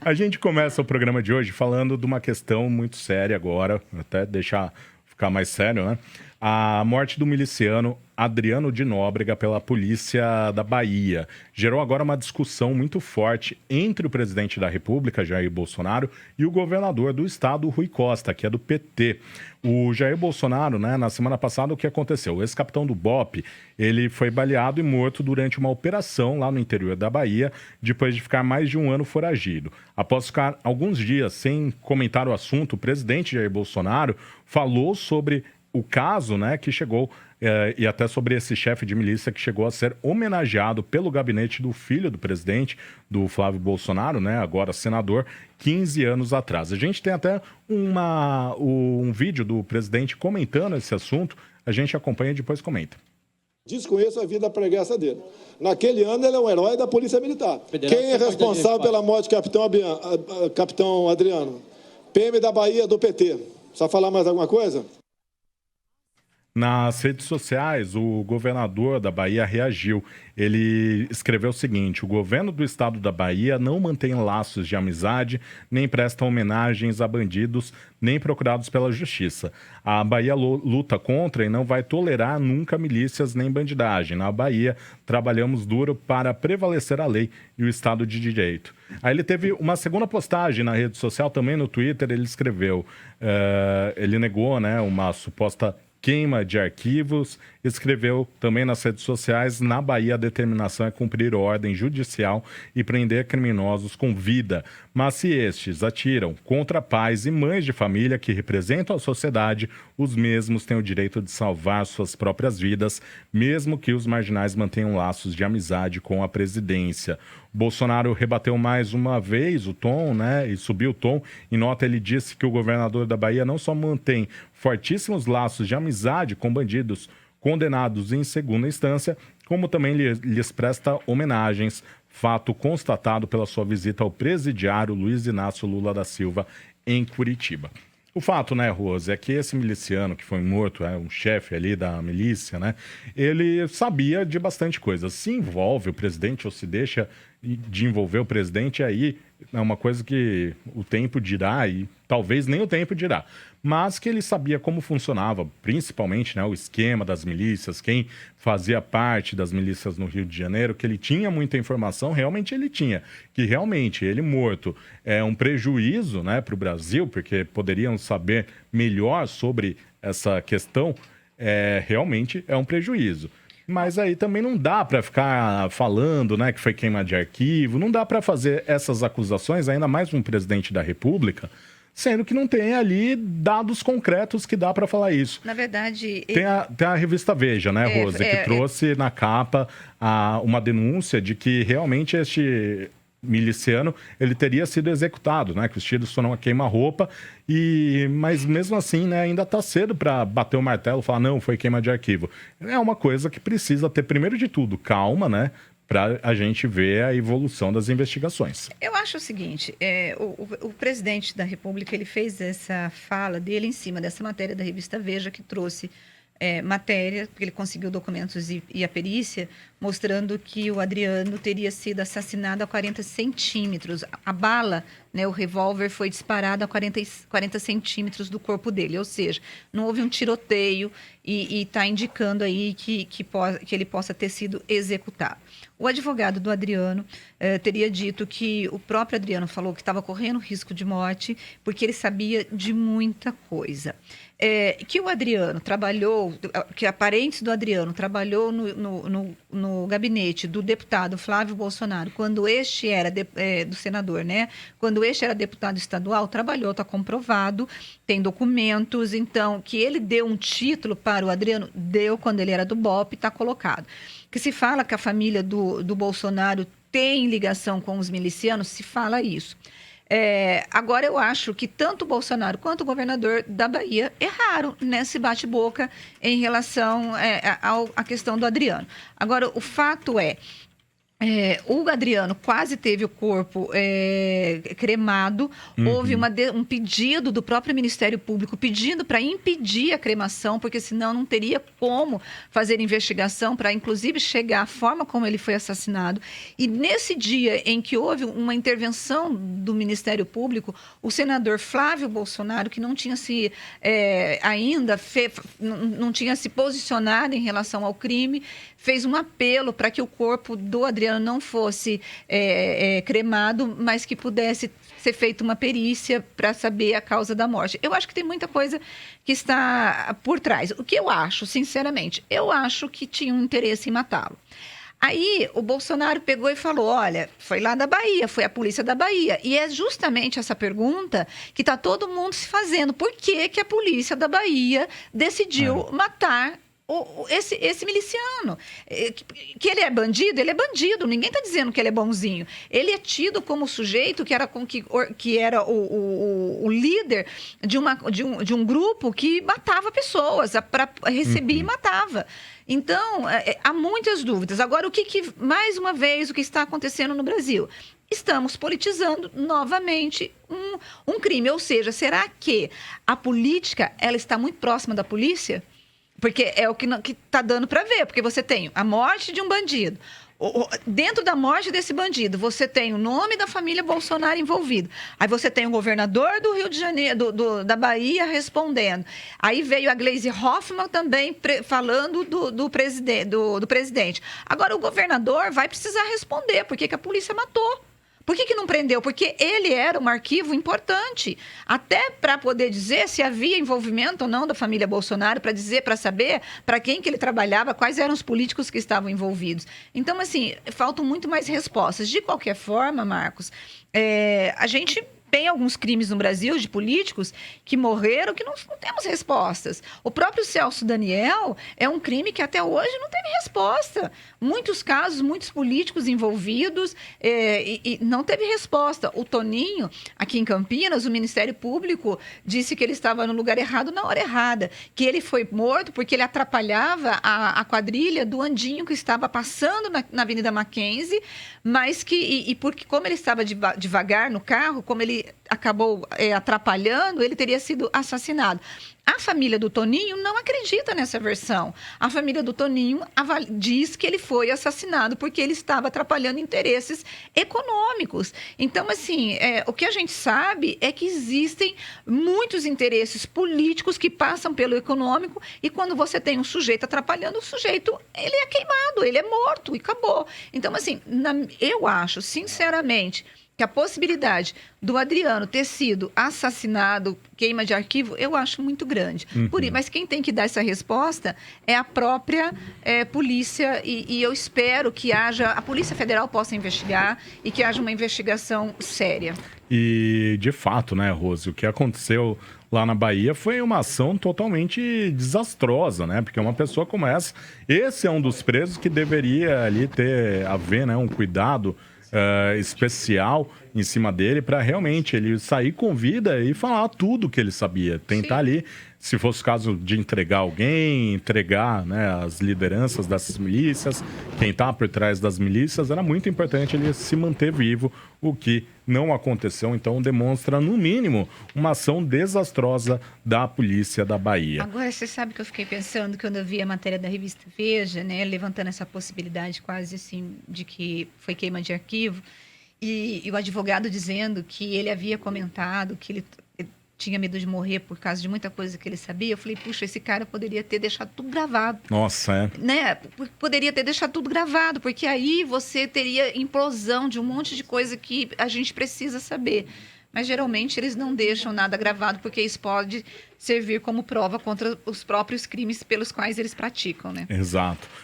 A gente começa o programa de hoje falando de uma questão muito séria agora, até deixar ficar mais sério, né? A morte do miliciano Adriano de Nóbrega pela polícia da Bahia gerou agora uma discussão muito forte entre o presidente da República, Jair Bolsonaro, e o governador do estado, Rui Costa, que é do PT. O Jair Bolsonaro, né, na semana passada, o que aconteceu? O ex-capitão do BOPE, ele foi baleado e morto durante uma operação lá no interior da Bahia, depois de ficar mais de um ano foragido. Após ficar alguns dias sem comentar o assunto, o presidente Jair Bolsonaro falou sobre o caso, né, que chegou, e até sobre esse chefe de milícia que chegou a ser homenageado pelo gabinete do filho do presidente, do Flávio Bolsonaro, né, agora senador, 15 anos atrás. A gente tem até um vídeo do presidente comentando esse assunto, a gente acompanha e depois comenta. Desconheço a vida pregressa dele. Naquele ano, ele é um herói da Polícia Militar. Quem é responsável pela morte do capitão Adriano? PM da Bahia, do PT. Precisa falar mais alguma coisa? Nas redes sociais, o governador da Bahia reagiu. Ele escreveu o seguinte: o governo do estado da Bahia não mantém laços de amizade, nem presta homenagens a bandidos, nem procurados pela justiça. A Bahia luta contra e não vai tolerar nunca milícias nem bandidagem. Na Bahia, trabalhamos duro para prevalecer a lei e o Estado de Direito. Aí ele teve uma segunda postagem na rede social, também no Twitter, ele escreveu, ele negou, né, uma suposta queima de arquivos, escreveu também nas redes sociais: na Bahia a determinação é cumprir ordem judicial e prender criminosos com vida. Mas se estes atiram contra pais e mães de família que representam a sociedade, os mesmos têm o direito de salvar suas próprias vidas, mesmo que os marginais mantenham laços de amizade com a presidência. Bolsonaro rebateu mais uma vez o tom, né, e subiu o tom. Em nota, ele disse que o governador da Bahia não só mantém fortíssimos laços de amizade com bandidos condenados em segunda instância, como também lhes presta homenagens, fato constatado pela sua visita ao presidiário Luiz Inácio Lula da Silva em Curitiba. O fato, né, Rose, é que esse miliciano que foi morto, um chefe ali da milícia, né, ele sabia de bastante coisa. Se envolve o presidente ou se deixa de envolver o presidente, aí é uma coisa que o tempo dirá, e talvez nem o tempo dirá. Mas que ele sabia como funcionava, principalmente, né, o esquema das milícias, quem fazia parte das milícias no Rio de Janeiro, que ele tinha muita informação, realmente ele tinha. Que realmente ele morto é um prejuízo, né, para o Brasil, porque poderiam saber melhor sobre essa questão, realmente é um prejuízo. Mas aí também não dá para ficar falando, né, que foi queima de arquivo, não dá para fazer essas acusações, ainda mais um presidente da República, sendo que não tem ali dados concretos que dá para falar isso. Na verdade... Tem a revista Veja, né, Rose, que trouxe na capa uma denúncia de que realmente este miliciano, ele teria sido executado, né, que os tiros foram a queima-roupa, mas mesmo assim, né, ainda está cedo para bater o martelo e falar, não, foi queima de arquivo. É uma coisa que precisa ter, primeiro de tudo, calma, né, para a gente ver a evolução das investigações. Eu acho o seguinte, o presidente da República, ele fez essa fala dele em cima dessa matéria da revista Veja, que trouxe matéria, porque ele conseguiu documentos e a perícia, mostrando que o Adriano teria sido assassinado a 40 centímetros. A bala, né, o revólver, foi disparado a 40 centímetros do corpo dele, ou seja, não houve um tiroteio e está indicando aí que ele possa ter sido executado. O advogado do Adriano teria dito que o próprio Adriano falou que estava correndo risco de morte porque ele sabia de muita coisa. Que o Adriano trabalhou, que a parente do Adriano trabalhou no gabinete do deputado Flávio Bolsonaro, quando este era do senador, né? Quando este era deputado estadual, trabalhou, está comprovado, tem documentos. Então, que ele deu um título para o Adriano, deu quando ele era do BOPE, está colocado. Que se fala que a família do Bolsonaro tem ligação com os milicianos, se fala isso. Agora, eu acho que tanto o Bolsonaro quanto o governador da Bahia erraram nesse bate-boca em relação à questão do Adriano. Agora, o fato O Adriano quase teve o corpo cremado. Houve um pedido do próprio Ministério Público pedindo para impedir a cremação, porque senão não teria como fazer investigação para, inclusive, chegar à forma como ele foi assassinado. E nesse dia em que houve uma intervenção do Ministério Público, o senador Flávio Bolsonaro, que não tinha se não tinha se posicionado em relação ao crime, fez um apelo para que o corpo do Adriano não fosse cremado, mas que pudesse ser feita uma perícia para saber a causa da morte. Eu acho que tem muita coisa que está por trás. O que eu acho, sinceramente, eu acho que tinha um interesse em matá-lo. Aí o Bolsonaro pegou e falou, olha, foi lá da Bahia, foi a polícia da Bahia. E é justamente essa pergunta que está todo mundo se fazendo. Por que que a polícia da Bahia decidiu matar esse miliciano? Que ele é bandido? Ele é bandido. Ninguém está dizendo que ele é bonzinho. Ele é tido como sujeito que era o líder de um grupo que matava pessoas, recebia e matava. Então, há muitas dúvidas. Agora, mais uma vez, o que está acontecendo no Brasil? Estamos politizando novamente um crime. Ou seja, será que a política ela está muito próxima da polícia? Porque é o que está dando para ver. Porque você tem a morte de um bandido. Dentro da morte desse bandido, você tem o nome da família Bolsonaro envolvido. Aí você tem o governador do Rio de Janeiro, da Bahia, respondendo. Aí veio a Gleisi Hoffmann também falando do presidente. Agora, o governador vai precisar responder por que a polícia matou. Por que não prendeu? Porque ele era um arquivo importante, até para poder dizer se havia envolvimento ou não da família Bolsonaro, para saber para quem que ele trabalhava, quais eram os políticos que estavam envolvidos. Então, assim, faltam muito mais respostas. De qualquer forma, Marcos, a gente tem alguns crimes no Brasil de políticos que morreram que não temos respostas. O próprio Celso Daniel é um crime que até hoje não teve resposta. Muitos casos, muitos políticos envolvidos e não teve resposta. O Toninho, aqui em Campinas, o Ministério Público disse que ele estava no lugar errado na hora errada, que ele foi morto porque ele atrapalhava a quadrilha do Andinho que estava passando na Avenida Mackenzie, mas porque como ele estava devagar no carro, como ele acabou atrapalhando, ele teria sido assassinado. A família do Toninho não acredita nessa versão. A família do Toninho diz que ele foi assassinado porque ele estava atrapalhando interesses econômicos. Então, assim, o que a gente sabe é que existem muitos interesses políticos que passam pelo econômico e quando você tem um sujeito atrapalhando, o sujeito, ele é queimado, ele é morto e acabou. Então, assim, eu acho, sinceramente, que a possibilidade do Adriano ter sido assassinado, queima de arquivo, eu acho muito grande. Mas quem tem que dar essa resposta é a própria polícia e eu espero que a Polícia Federal possa investigar e que haja uma investigação séria. E, de fato, né, Rose, o que aconteceu lá na Bahia foi uma ação totalmente desastrosa, né? Porque uma pessoa como essa, esse é um dos presos que deveria ali haver, né, um cuidado especial em cima dele para realmente ele sair com vida e falar tudo que ele sabia. Tentar ali, se fosse o caso de entregar alguém, entregar, né, as lideranças dessas milícias, quem está por trás das milícias, era muito importante ele se manter vivo, o que não aconteceu. Então demonstra, no mínimo, uma ação desastrosa da polícia da Bahia. Agora, você sabe que eu fiquei pensando quando eu vi a matéria da revista Veja, né, levantando essa possibilidade quase assim de que foi queima de arquivo, e o advogado dizendo que ele havia comentado que ele tinha medo de morrer por causa de muita coisa que ele sabia. Eu falei, puxa, esse cara poderia ter deixado tudo gravado. Nossa, né? Poderia ter deixado tudo gravado, porque aí você teria implosão de um monte de coisa que a gente precisa saber. Mas, geralmente, eles não deixam nada gravado, porque isso pode servir como prova contra os próprios crimes pelos quais eles praticam, né? Exato.